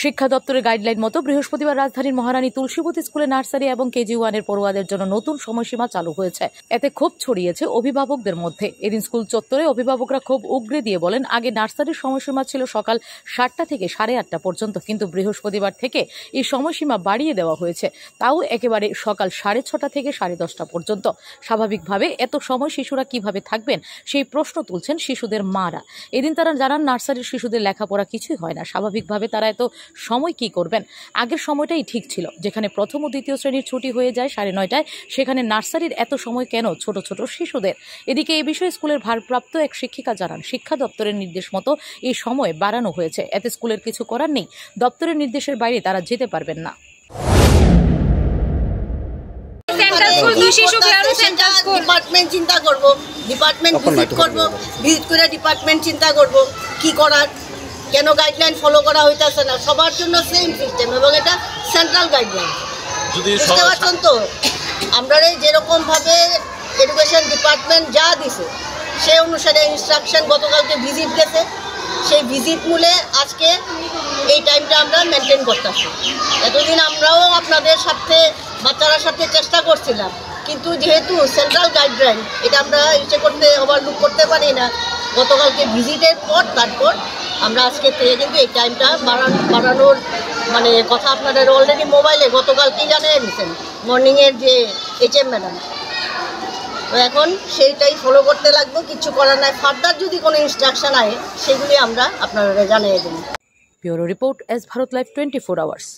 শিক্ষা দপ্তরের গাইডলাইন মতো বৃহস্পতিবার রাজধানীর মহারানী তুলসীবতী স্কুলে নার্সারি এবং কেজি ওয়ানের পড়ুয়াদের জন্য নতুন সময়সীমা চালু হয়েছে। এতে ক্ষোভ ছড়িয়েছে অভিভাবকদের মধ্যে। এদিন স্কুল চত্বরে অভিভাবকরা ক্ষোভ উগরে দিয়ে বলেন, আগে নার্সারির সময়সীমা ছিল সকাল 7টা থেকে 8:30 পর্যন্ত, কিন্তু বৃহস্পতিবার থেকে এই সময়সীমা বাড়িয়ে দেওয়া হয়েছে, তাও একেবারে সকাল 6:30 থেকে 10:30 পর্যন্ত। স্বাভাবিকভাবে এত সময় শিশুরা কিভাবে থাকবেন সেই প্রশ্ন তুলছেন শিশুদের মারা। এদিন তারা জানান, নার্সারির শিশুদের লেখাপড়া কিছুই হয় না, স্বাভাবিকভাবে তারা এত সময় কি করবেন? আগের সময়টাই ঠিক ছিল, যেখানে প্রথম ও দ্বিতীয় শ্রেণীর ছুটি হয়ে যায় 9:30টায়, সেখানে নার্সারির এত সময় কেন ছোট ছোট শিশুদের? এদিকে এই বিষয়ে স্কুলের ভারপ্রাপ্ত এক শিক্ষিকা জানান, শিক্ষা দপ্তরের নির্দেশ মতো এই সময় বাড়ানো হয়েছে, এতে স্কুলের কিছু করার নেই, দপ্তরের নির্দেশের বাইরে তারা যেতে পারবেন না। ডিপার্টমেন্ট চিন্তা করব, ডিপার্টমেন্ট ভিজিট করব, ভিজিট করে ডিপার্টমেন্ট চিন্তা করব কি করার, কেন গাইডলাইন ফলো করা হইতেছে না। সবার জন্য সেম সিস্টেম এবং এটা সেন্ট্রাল গাইডলাইন, বুঝতে পারছেন তো? আমরা যেরকমভাবে এডুকেশন ডিপার্টমেন্ট যা দিছে সেই অনুসারে ইনস্ট্রাকশন গতকালকে ভিজিট গেছে, সেই ভিজিট মূলে আজকে এই টাইমটা আমরা মেনটেন করতেছি। এতদিন আমরাও আপনাদের সাথে বাচ্চারা সাথে চেষ্টা করছিলাম, কিন্তু যেহেতু সেন্ট্রাল গাইডলাইন এটা আমরা ইচ্ছে করতে ওভারলুক করতে পারি না। গতকালকে ভিজিটের পর তারপর আমরা আজকে থেকে কিন্তু এই টাইমটা বাড়ানোর মানে কথা আপনাদের অলরেডি মোবাইলে গতকালকেই জানিয়ে দিয়েছেন মর্নিংয়ের যে HM ম্যাডাম। তো এখন সেইটাই ফলো করতে লাগবে, কিছু করার নাই। ফার্দার যদি কোনো ইনস্ট্রাকশন আয় সেগুলি আমরা আপনারা জানিয়ে দেব। Bureau report, S Bharat live 24 hours.